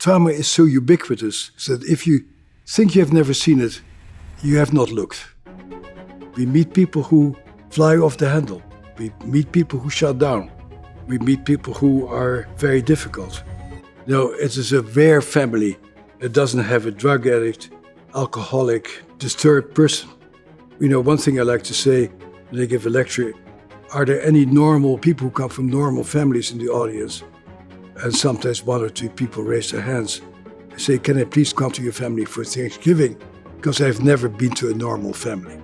Trauma is so ubiquitous that if you think you have never seen it, you have not looked. We meet people who fly off the handle. We meet people who shut down. We meet people who are very difficult. It is a rare family that doesn't have a drug addict, alcoholic, disturbed person. One thing I like to say when I give a lecture, are there any normal people who come from normal families in the audience? And sometimes one or two people raise their hands. I say, can I please come to your family for Thanksgiving? Because I've never been to a normal family.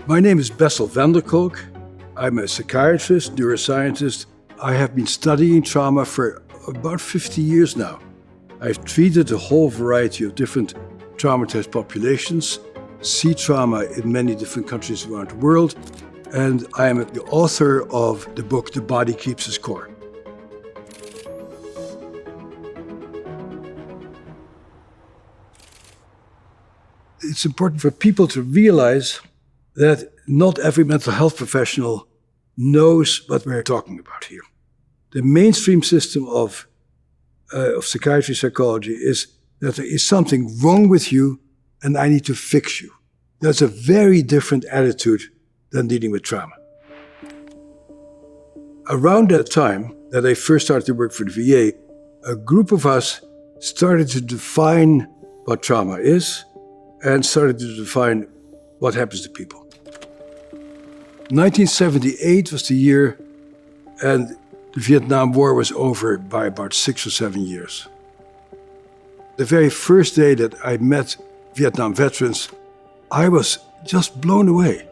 My name is Bessel. I'm a psychiatrist, neuroscientist. I have been studying trauma for about 50 years now. I've treated a whole variety of different traumatized populations, see trauma in many different countries around the world, and I am the author of the book, The Body Keeps the Score. It's important for people to realize that not every mental health professional knows what we're talking about here. The mainstream system of psychiatry, psychology is that there is something wrong with you and I need to fix you. That's a very different attitude than dealing with trauma. Around that time that I first started to work for the VA, a group of us started to define what trauma is and started to define what happens to people. 1978 was the year, and the Vietnam War was over by about 6 or 7 years. The very first day that I met Vietnam veterans, I was just blown away.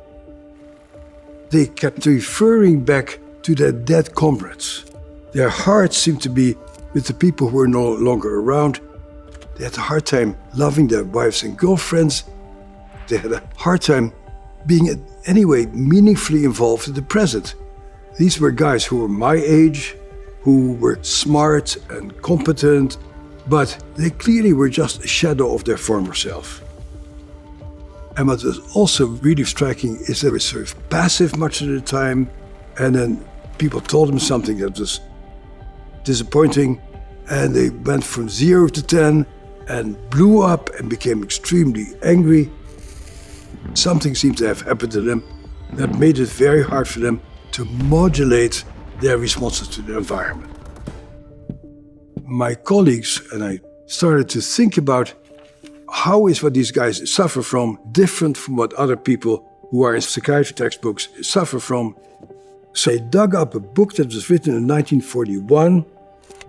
They kept referring back to their dead comrades. Their hearts seemed to be with the people who were no longer around. They had a hard time loving their wives and girlfriends. They had a hard time being in any way meaningfully involved in the present. These were guys who were my age, who were smart and competent, but they clearly were just a shadow of their former self. And what was also really striking is they were sort of passive much of the time, and then people told them something that was disappointing, and they went from 0 to 10 and blew up and became extremely angry. Something seemed to have happened to them that made it very hard for them to modulate their responses to the environment. My colleagues and I started to think about how is what these guys suffer from different from what other people who are in psychiatry textbooks suffer from. So I dug up a book that was written in 1941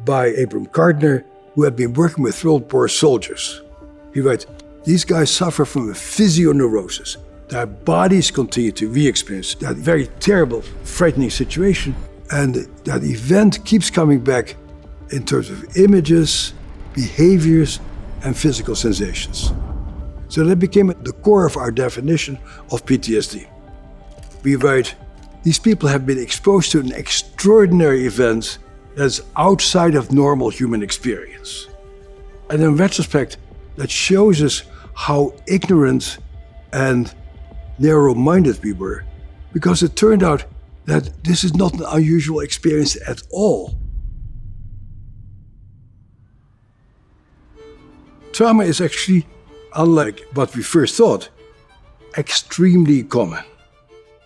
by Abram Gardner, who had been working with World War soldiers. He writes, these guys suffer from a physioneurosis. Their bodies continue to re-experience that very terrible, frightening situation, and that event keeps coming back in terms of images, behaviors, and physical sensations. So that became the core of our definition of PTSD. We write, these people have been exposed to an extraordinary event that's outside of normal human experience. And in retrospect, that shows us how ignorant and narrow-minded we were, because it turned out that this is not an unusual experience at all. Trauma is actually, unlike what we first thought, extremely common.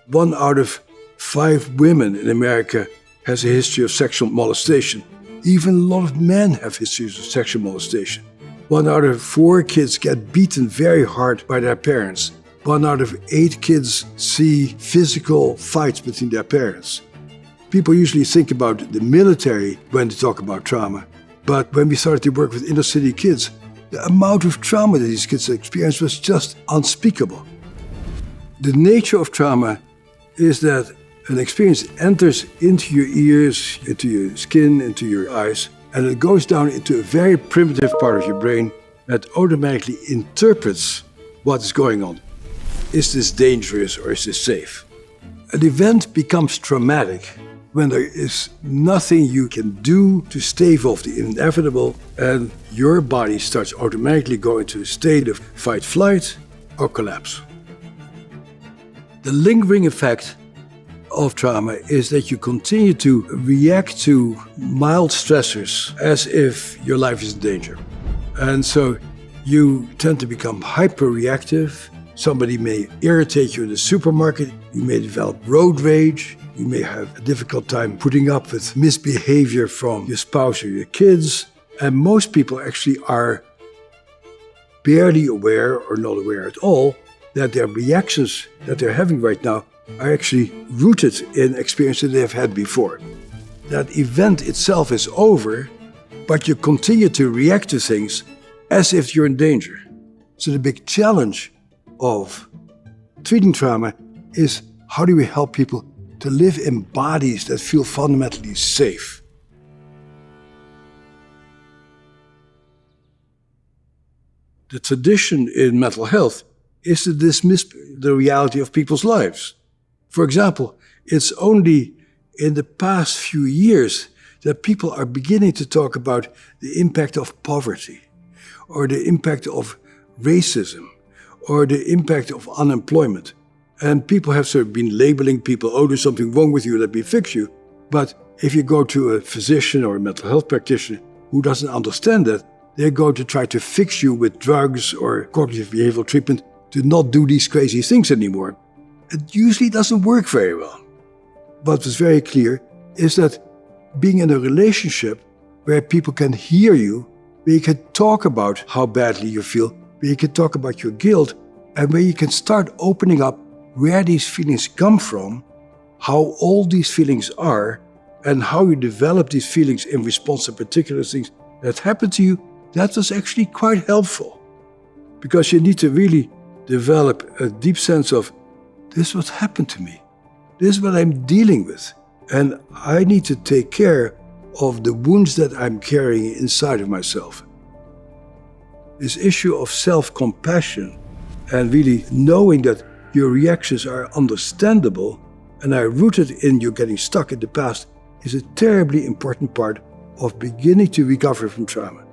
1 out of 5 women in America has a history of sexual molestation. Even a lot of men have histories of sexual molestation. 1 out of 4 kids get beaten very hard by their parents. 1 out of 8 kids see physical fights between their parents. People usually think about the military when they talk about trauma. But when we started to work with inner city kids, the amount of trauma that these kids experienced was just unspeakable. The nature of trauma is that an experience enters into your ears, into your skin, into your eyes, and it goes down into a very primitive part of your brain that automatically interprets what is going on. Is this dangerous or is this safe? An event becomes traumatic when there is nothing you can do to stave off the inevitable, and your body starts automatically going to a state of fight, flight, or collapse. The lingering effect of trauma is that you continue to react to mild stressors as if your life is in danger. And so you tend to become hyper-reactive. Somebody may irritate you in the supermarket. You may develop road rage. You may have a difficult time putting up with misbehavior from your spouse or your kids. And most people actually are barely aware or not aware at all that their reactions that they're having right now are actually rooted in experiences they have had before. That event itself is over, but you continue to react to things as if you're in danger. So the big challenge of treating trauma is how do we help people to live in bodies that feel fundamentally safe? The tradition in mental health is to dismiss the reality of people's lives. For example, it's only in the past few years that people are beginning to talk about the impact of poverty, or the impact of racism, or the impact of unemployment. And people have sort of been labeling people, oh, there's something wrong with you, let me fix you. But if you go to a physician or a mental health practitioner who doesn't understand that, they're going to try to fix you with drugs or cognitive behavioral treatment to not do these crazy things anymore. It usually doesn't work very well. But what's very clear is that being in a relationship where people can hear you, where you can talk about how badly you feel, where you can talk about your guilt, and where you can start opening up where these feelings come from, how old these feelings are, and how you develop these feelings in response to particular things that happen to you, that was actually quite helpful. Because you need to really develop a deep sense of, this is what happened to me. This is what I'm dealing with. And I need to take care of the wounds that I'm carrying inside of myself. This issue of self-compassion and really knowing that your reactions are understandable and are rooted in you getting stuck in the past is a terribly important part of beginning to recover from trauma.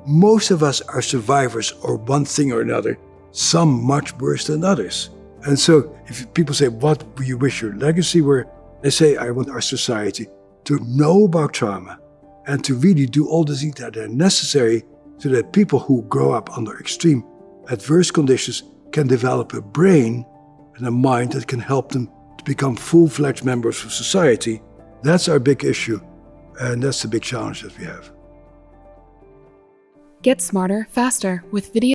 Most of us are survivors or one thing or another, some much worse than others. And so if people say, what do you wish your legacy were? They say, I want our society to know about trauma and to really do all the things that are necessary so that people who grow up under extreme adverse conditions can develop a brain and a mind that can help them to become full-fledged members of society. That's our big issue, and that's the big challenge that we have. Get smarter, faster with video